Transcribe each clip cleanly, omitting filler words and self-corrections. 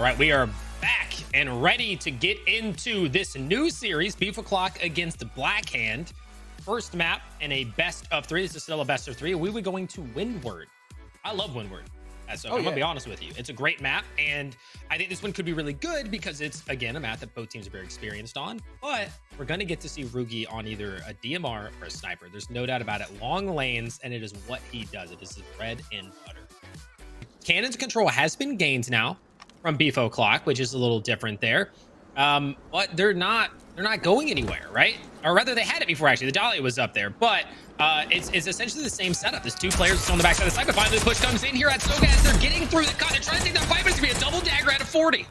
All right, we are back and ready to get into this new series, Beef O'Clock against Blackhand. First map in a best of three. This is still a best of three. We were going to Windward. I love Windward. So I'm gonna be honest with you. It's a great map, and I think this one could be really good because it's, again, a map that both teams are very experienced on, but we're gonna get to see Rugi on either a DMR or a sniper. There's no doubt about it. Long lanes, and it is what he does. It is his bread and butter. Cannon's control has been gained now from Beef O'Clock, which is a little different there. But they're not going anywhere, right? Or rather, they had it before, actually. The Dahlia was up there, but it's essentially the same setup. There's two players still on the backside of the site, but finally the push comes in here at Soga as they're getting through the cut. They're trying to take that fight, but it's going to be a double dagger out of 40.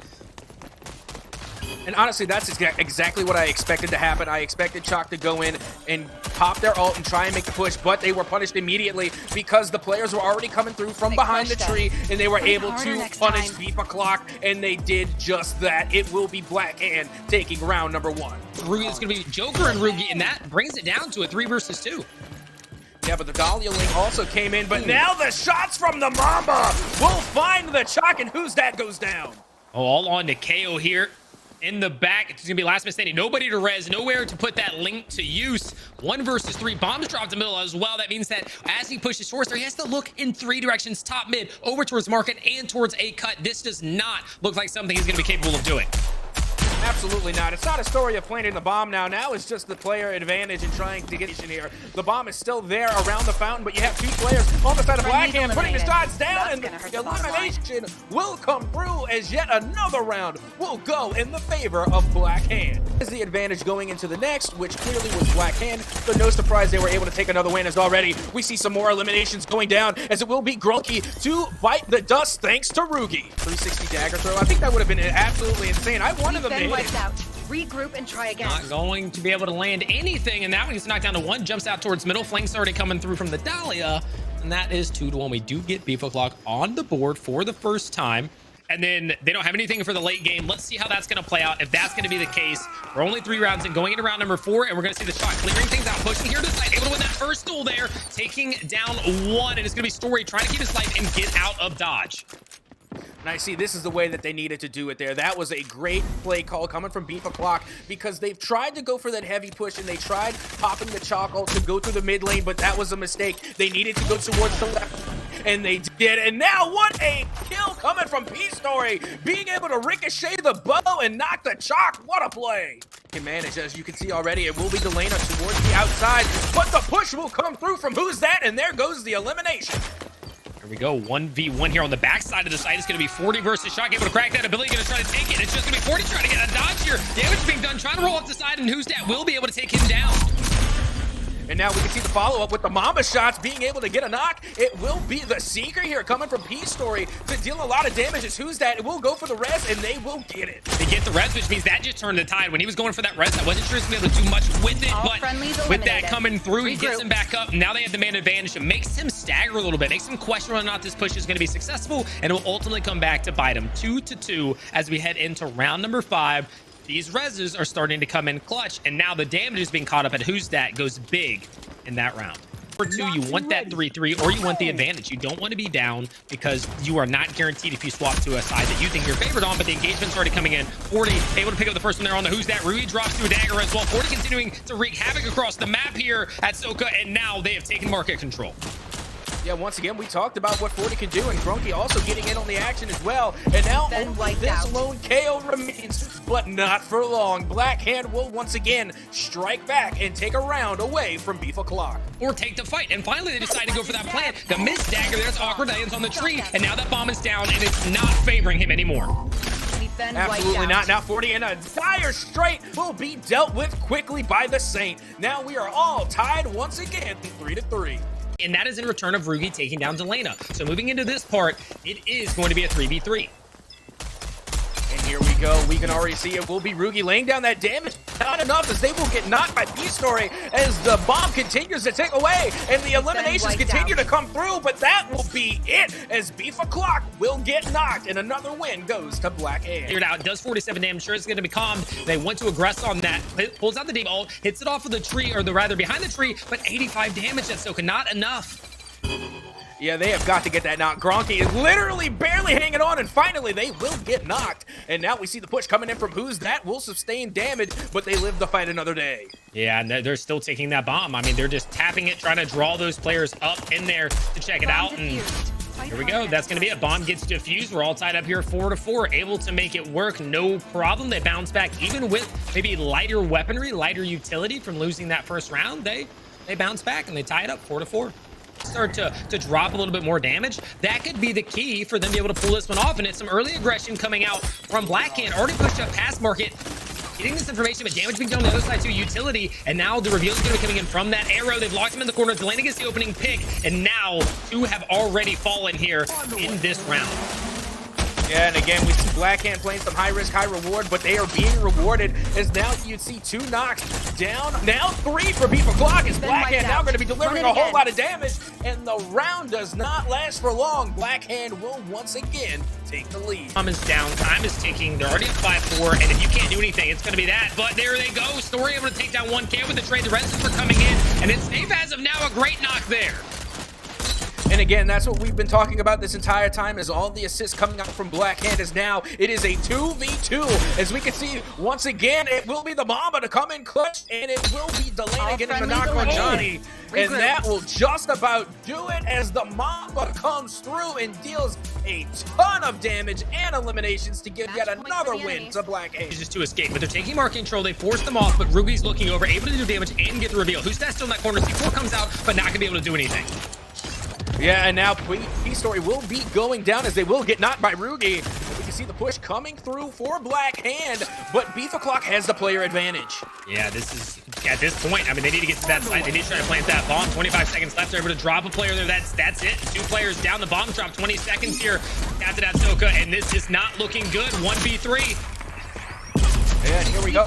And honestly, that's exactly what I expected to happen. I expected Chalk to go in and pop their ult and try and make the push, but they were punished immediately because the players were already coming through from behind the tree, and they were able to punish Beef O'Clock, and they did just that. It will be Blackhand taking round number one. Rugi, it's going to be Joker and Rugi, and that brings it down to a 3 versus 2. Yeah, but the Dahlia link also came in, but now the shots from the Mamba will find the Chalk, and who's that goes down? Oh, all on to KO here. In the back, it's gonna be last man standing. Nobody to res, nowhere to put that link to use. 1 versus 3. Bombs dropped in the middle as well. That means that as he pushes towards there, he has to look in 3 directions: top, mid, over towards market, and towards a cut. This does not look like something he's gonna be capable of doing. Absolutely not. It's not a story of planting the bomb now. Now it's just the player advantage and trying to get in here. The bomb is still there around the fountain, but you have 2 players on the side of Blackhand putting the shots down, and the elimination will come through as yet another round will go in the favor of Blackhand. Is the advantage going into the next, which clearly was Blackhand, but no surprise they were able to take another win as already we see some more eliminations going down, as it will be Grunky to bite the dust thanks to Rugi. 360 dagger throw. I think that would have been absolutely insane. I wanted them to wiped out. Regroup and try again. Not going to be able to land anything, and that one gets knocked down to 1. Jumps out towards middle. Flank's already coming through from the Dahlia, and that is 2-1. We do get Beef O'Clock on the board for the first time, and then they don't have anything for the late game. Let's see how that's going to play out. If that's going to be the case, we're only 3 rounds in, going into round number 4, and we're going to see the shot clearing things out, pushing here to the side, able to win that first duel there, taking down 1, and it's going to be Story trying to keep his life and get out of dodge. And I see this is the way that they needed to do it there. That was a great play call coming from Beef O'Clock, because they've tried to go for that heavy push, and they tried popping the Chalk ult to go through the mid lane, but that was a mistake. They needed to go towards the left, and they did. And now what a kill coming from P-Story, being able to ricochet the bow and knock the Chalk. What a play. Can manage, as you can see already. It will be Delana towards the outside, but the push will come through from Who's That, and there goes the elimination. Here we go, 1v1 here on the backside of the site. It's going to be 40 versus Shock, able to crack that ability, going to try to take it. It's just going to be 40 trying to get a dodge here. Damage being done, trying to roll up the side, and Who's That will be able to take him down. And now we can see the follow-up with the Mamba shots, being able to get a knock. It will be the Seeker here coming from P-Story to deal a lot of damage. As Who's That? It will go for the res, and they will get it. They get the res, which means that just turned the tide. When he was going for that res, I wasn't sure he was going to be able to do much with it, but with that coming through, he gets him back up. Now they have the man advantage. It makes him stagger a little bit, makes him question whether or not this push is going to be successful, and it will ultimately come back to bite him. 2-2 as we head into round number 5. These reses are starting to come in clutch, and now the damage is being caught up, and Who's That goes big in that round. For 2, you want that 3-3, or you want the advantage. You don't want to be down, because you are not guaranteed if you swap to a side that you think you're favored on, but the engagement's already coming in. 40 able to pick up the first one there on the Who's That. Rui drops to a dagger as well. 40 continuing to wreak havoc across the map here at Soka, and now they have taken market control. Yeah, once again, we talked about what 40 can do, and Grunky also getting in on the action as well. And now only this lone KO remains, but not for long. Blackhand will once again strike back and take a round away from Beef O'Clock. Or take the fight. And finally, they decide to go for that plan. The missed dagger there, it's awkward, lands on the tree, and now that bomb is down, and it's not favoring him anymore. Absolutely not. Now 40 in a dire straight will be dealt with quickly by the Saint. Now we are all tied once again, 3-3. And that is in return of Rugi taking down Delana. So moving into this part, it is going to be a 3v3. And here we go. We can already see it will be Rugi laying down that damage. Not enough, as they will get knocked by P-Story as the bomb continues to tick away and the eliminations continue to come through, but that will be it as Beef O'Clock will get knocked and another win goes to Blackhand. Figured out, does 47 damage, sure it's going to be calmed. They want to aggress on that, pulls out the deep ult, hits it off of the tree, or rather behind the tree, but 85 damage, that's so not enough. Yeah, they have got to get that knock. Gronky is literally barely hanging on, and finally they will get knocked. And now we see the push coming in from Who's That will sustain damage, but they live to fight another day. Yeah, and they're still taking that bomb. I mean, they're just tapping it, trying to draw those players up in there to check it out. And here we go. That's going to be it. Bomb gets defused. We're all tied up here 4-4, able to make it work. No problem. They bounce back even with maybe lighter weaponry, lighter utility from losing that first round. They bounce back and they tie it up 4-4. Start to drop a little bit more damage. That could be the key for them to be able to pull this one off. And it's some early aggression coming out from Blackhand. Already pushed up past market. Getting this information, but damage being done on the other side to utility. And now the reveal is going to be coming in from that arrow. They've locked him in the corner. Delaney gets the opening pick. And now two have already fallen here in this round. Yeah, and again, we see Blackhand playing some high risk, high reward, but they are being rewarded as now you'd see 2 knocks down. Now 3 for BLVK. Is Blackhand now going to be delivering a whole lot of damage, and the round does not last for long. Blackhand will once again take the lead. Time is down. Time is ticking. They're already at 5-4, and if you can't do anything, it's going to be that. But there they go. Story able to take down 1K with the trade. The rest are coming in, and it's safe as of now a great knock there. And again, that's what we've been talking about this entire time, is all the assists coming out from Blackhand. As now it is a 2v2. As we can see, once again, it will be the Mamba to come in clutch, and it will be Delaney getting the knock on Johnny. And that will just about do it as the Mamba comes through and deals a ton of damage and eliminations to give yet another win to Blackhand. Just to escape, but they're taking mark control. They force them off, but Ruby's looking over, able to do damage and get the reveal. Who's that still in that corner? C4 comes out, but not going to be able to do anything. Yeah, and now P-Story will be going down as they will get knocked by Rugi. We can see the push coming through for Blackhand, but BLVK has the player advantage. Yeah, this is, at this point, I mean, they need to get to that side. They need to try to plant that bomb. 25 seconds left. They're able to drop a player there. That's it. 2 players down. The bomb drop. 20 seconds here. After that, Soka, and this is not looking good. 1v3. And here we go.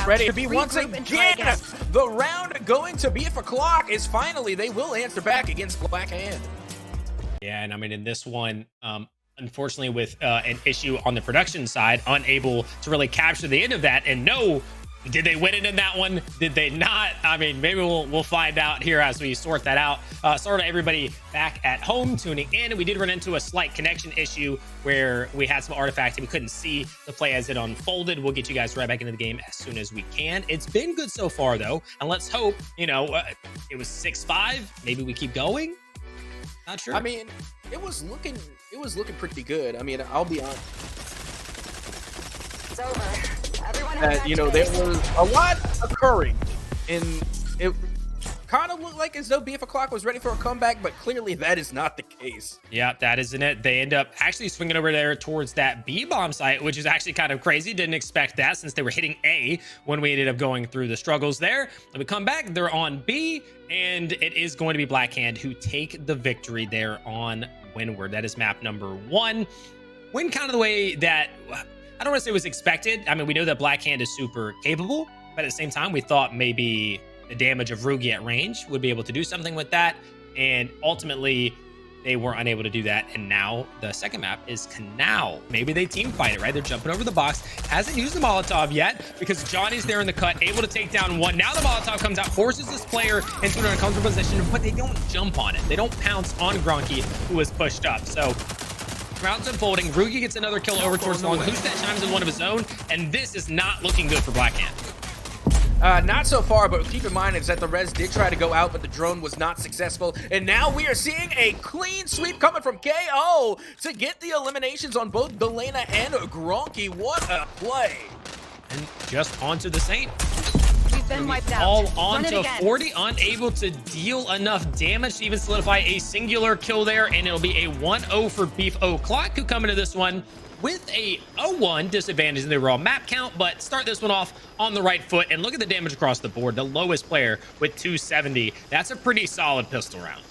Ready to be once again. The round going to BLVK is finally, they will answer back against Blackhand. Yeah, and I mean, in this one, unfortunately, with an issue on the production side, unable to really capture the end of that. And no, did they win it in that one? Did they not? I mean, maybe we'll find out here as we sort that out. Sorry to everybody back at home tuning in. We did run into a slight connection issue where we had some artifacts and we couldn't see the play as it unfolded. We'll get you guys right back into the game as soon as we can. It's been good so far, though, and let's hope, you know, it was 6-5. Maybe we keep going. Not sure. I mean, it was looking pretty good. I mean, I'll be honest. It's over. Everyone You know, there was a lot occurring, and it kind of looked like as though BLVK was ready for a comeback, but clearly that is not the case. Yeah, that isn't it. They end up actually swinging over there towards that B-bomb site, which is actually kind of crazy. Didn't expect that since they were hitting A when we ended up going through the struggles there. When we come back, they're on B, and it is going to be Blackhand who take the victory there on Windward. That is map number 1. Win kind of the way that, I don't want to say was expected. I mean, we know that Blackhand is super capable, but at the same time, we thought maybe the damage of Rugi at range would be able to do something with that. And ultimately, they were unable to do that. And now the second map is Canal. Maybe they team fight it, right? They're jumping over the box. Hasn't used the Molotov yet because Johnny's there in the cut, able to take down 1. Now the Molotov comes out, forces this player into an uncomfortable position, but they don't jump on it. They don't pounce on Gronky, who was pushed up. So rounds unfolding. Rugi gets another kill over towards long. Who's that chimes in one of his own? And this is not looking good for Blackhand. Not so far, but keep in mind is that the res did try to go out, but the drone was not successful. And now we are seeing a clean sweep coming from KO to get the eliminations on both Delana and Gronky. What a play. And just onto the Saint. We've been wiped out. All onto 40, unable to deal enough damage to even solidify a singular kill there. And it'll be a 1-0 for BLVK, who come into this one with a 0-1 disadvantage in the overall map count, but start this one off on the right foot. And look at the damage across the board. The lowest player with 270. That's a pretty solid pistol round.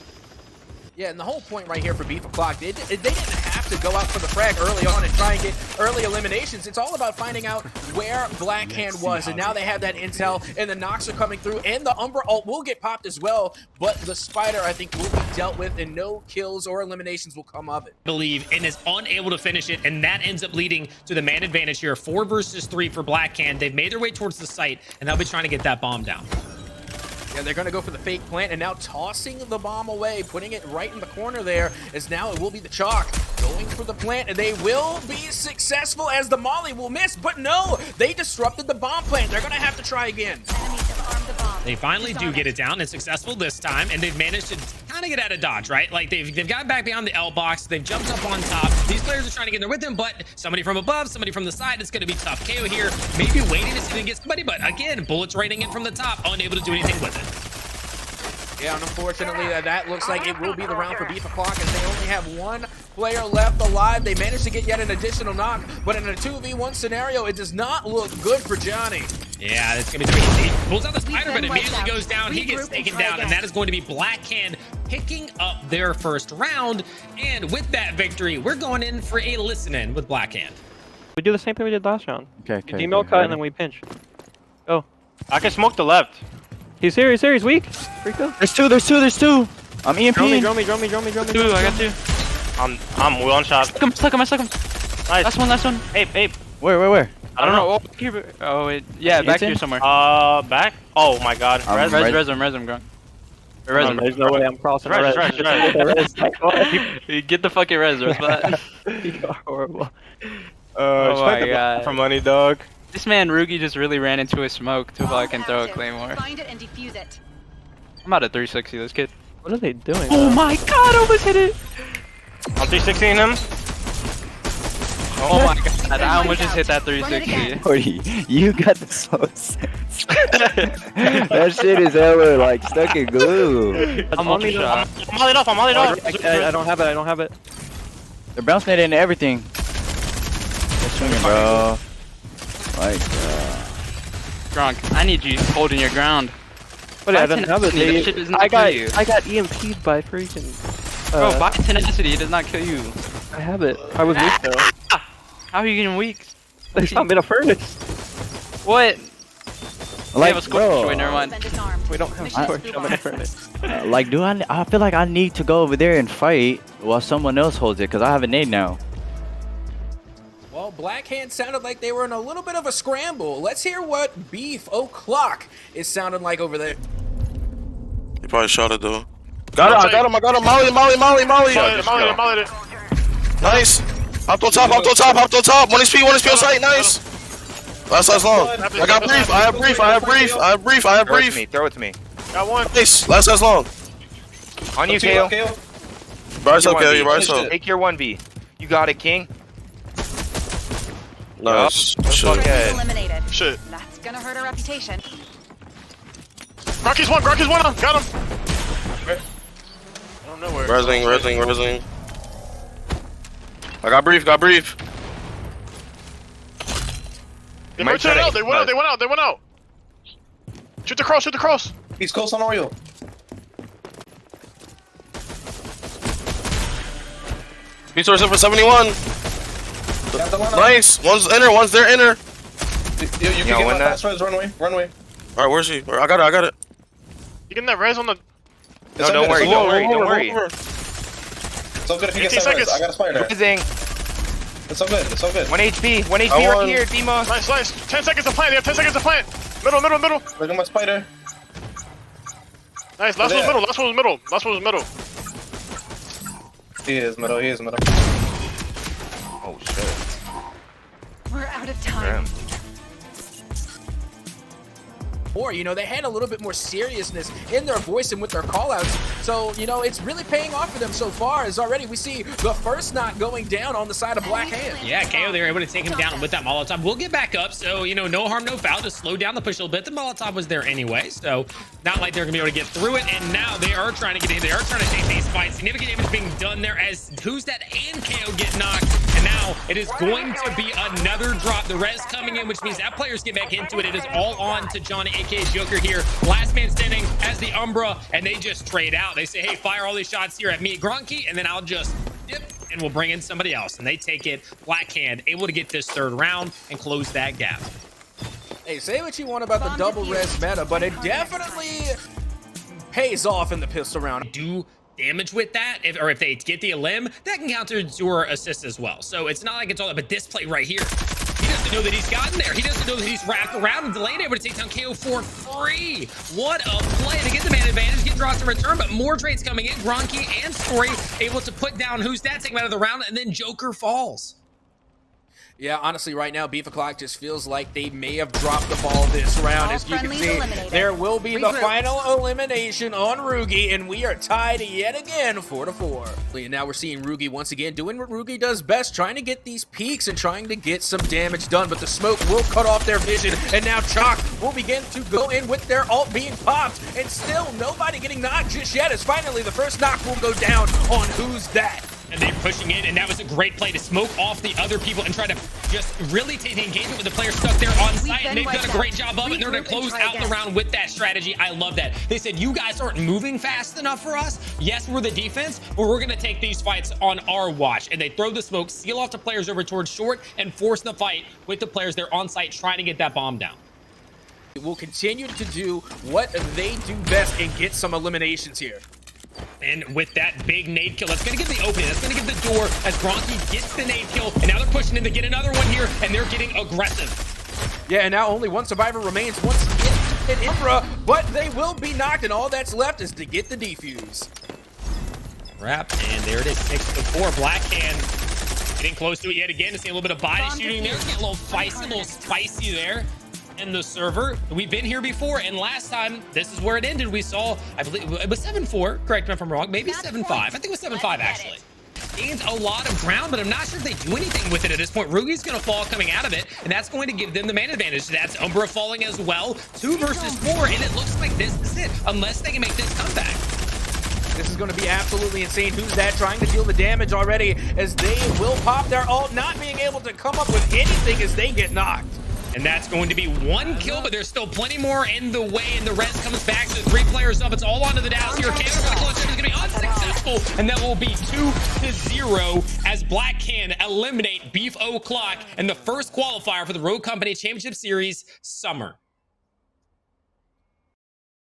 Yeah, and the whole point right here for BLVK, they didn't have to go out for the frag early on and try and get early eliminations. It's all about finding out where Blackhand was, and now they have that intel, and the knocks are coming through, and the Umbra ult will get popped as well, but the Spider, I think, will be dealt with, and no kills or eliminations will come of it. Believe, and is unable to finish it, and that ends up leading to the man advantage here. 4 versus 3 for Blackhand. They've made their way towards the site, and they'll be trying to get that bomb down. Yeah, they're going to go for the fake plant and now tossing the bomb away, putting it right in the corner there, as now it will be the Chalk going for the plant, and they will be successful as the Molly will miss, but no, they disrupted the bomb plant. They're going to have to try again. Enemies have armed the bomb. They finally do get it down. It's successful this time, and they've managed to kind of get out of dodge, right? Like they've gotten back behind the L box. They've jumped up on top. These players are trying to get there with them, but somebody from above, somebody from the side, it's going to be tough. KO here, maybe waiting to see if he can get somebody, but again, bullets raining in from the top, unable to do anything with it. Yeah, and unfortunately, that looks like it will be the round for BLVK as they only have one player left alive. They managed to get yet an additional knock, but in a 2v1 scenario, it does not look good for Johnny. Yeah, it's going to be tricky. He pulls out the spider, but immediately goes down. He gets taken down, and that is going to be BLVK picking up their first round. And with that victory, we're going in for a listen-in with BLVK. We do the same thing we did last round. Okay. We email cut and then we pinch. Go. I can smoke the left. He's here, he's weak. Rico. There's two. I'm EMP. Drone me. Two, I got two. I'm one shot. Stuck him. Nice. Last one. Hey. Where? I don't know. Oh, wait. Yeah, back here somewhere. Back? Oh my god. Res him, Grunk. Res him. There's no way I'm crossing. Res. Get the fucking res, but You are horrible. oh my god. For money, dog. This man, Rugi, just really ran into a smoke to fucking throw a claymore. Find it and defuse it. I'm about to 360 this kid. What are they doing? Oh my god, almost hit it! I'm 316 him. Oh my god, I almost just hit that 360. Cody, you got the slow sense. That shit is ever like stuck in glue. I'm on shot. I'm all it off. I don't have it. They're bouncing it into everything. They're swinging, bro. Like, Grunk, I need you holding your ground. But I don't have it. That shit does not I kill you. got EMP'd by freaking. Bro, by tenacity, it does not kill you. I have it. I was weak though. How are you getting weak? They shot me in a furnace. What? We like, have a scorch. bro, Wait, never mind. Been disarmed. We don't have Mission torch. move I'm in a on. furnace. like, I feel like I need to go over there and fight while someone else holds it, because I have a nade now. Well, BLVK sounded like they were in a little bit of a scramble. Let's hear what Beef O'Clock is sounding like over there. He probably shot it though. I got him. Molly. Molly it. Nice. Hopped on top. 1 HP on site. Nice. Last long. I got brief. I have brief. Throw it to me. Got one. Nice. Last long. On you, KO. Bryce up, KO. Bryce up. Take your 1v. You got it, King. Nice. Fuck yeah. Eliminated. Shit. That's gonna hurt our reputation. Rocky's one. Got him. I don't know where. Resing. I got brief. They went out. Shoot the cross. He's close on Oreo. Resource for 71. Nice. One's their inner. You can get my fast res, runway. Alright, where's he? I got it. You getting that res on the... No, don't worry. It's all good if you get 18 some res. seconds. I got a spider. Rising. It's all good. 1 HP right here, Dima. Nice. 10 seconds to plant. They have 10 seconds to plant. Middle. Look at my spider. Nice. Last one was middle. He is middle. Oh shit. We're out of time. Damn. Or, they had a little bit more seriousness in their voice and with their callouts. So, it's really paying off for them so far, as already we see the first knock going down on the side of BLVK. Yeah, KO, they were able to take him down with that Molotov. We'll get back up, so, no harm, no foul, to slow down the push a little bit. The Molotov was there anyway, so not like they're going to be able to get through it. And now they are trying to get in. They are trying to take these fights. Significant damage being done there as Who's That and KO get knocked. And now it is going to be another drop. The res coming in, which means that players get back into it. It is all on to Johnny, aka Joker here. Last man standing as the Umbra, and they just trade out. They say, hey, fire all these shots here at me, Grunky, and then I'll just dip and we'll bring in somebody else. And they take it. BLVK able to get this third round and close that gap. Hey, say what you want about the double res meta, but it definitely pays off in the pistol round. Do damage with that, if they get the elim, that can counter your assist as well. So it's not like it's all that, but this play right here, he just doesn't know that he's gotten there. He doesn't know that he's wrapped around and delayed, able to take down KO for free. What a play to get the man advantage, get draws to return, but more trades coming in. Gronky and Story able to put down Who's That, take him out of the round, and then Joker falls. Yeah, honestly, right now, BLVK just feels like they may have dropped the ball this round. As you can see, there will be the final elimination on Rugi, and we are tied yet again, 4-4. And now we're seeing Rugi once again doing what Rugi does best, trying to get these peaks and trying to get some damage done, but the smoke will cut off their vision, and now Chalk will begin to go in with their ult being popped, and still nobody getting knocked just yet, as finally the first knock will go down on Who's That. And they're pushing in, and that was a great play to smoke off the other people and try to just really take the engagement with the players stuck there on site, and they've done a great job of it, and they're going to close out the round with that strategy. I love that. They said, you guys aren't moving fast enough for us. Yes, we're the defense, but we're going to take these fights on our watch. And they throw the smoke, seal off the players over towards short, and force the fight with the players there on site trying to get that bomb down. Will continue to do what they do best and get some eliminations here. And with that big nade kill, that's going to give the opening. That's going to give the door as Gronky gets the nade kill. And now they're pushing in to get another one here, and they're getting aggressive. Yeah, and now only one survivor remains once again in Infra, but they will be knocked, and all that's left is to get the defuse. Wrap, and there it is, 6-4. Blackhand getting close to it yet again to see a little bit of body shooting there. Getting a little feisty, a little spicy there. In the server. We've been here before, and last time this is where it ended. We saw, I believe it was 7-4, correct me if I'm wrong, maybe 7-5. I think it was 7-5 actually. Gains a lot of ground, but I'm not sure if they do anything with it at this point. Rugi's gonna fall coming out of it, and that's going to give them the man advantage. That's Umbra falling as well. 2 versus 4, and it looks like this is it, unless they can make this comeback. This is going to be absolutely insane. Who's That trying to deal the damage already, as they will pop their ult, not being able to come up with anything as they get knocked. And that's going to be 1 kill, but there's still plenty more in the way, and the res comes back to 3 players up. It's all onto the Dallas here. KO's going to close in. It's going to be unsuccessful, and that will be 2-0 as Blackhand eliminate BLVK and the first qualifier for the Rogue Company Championship Series Summer.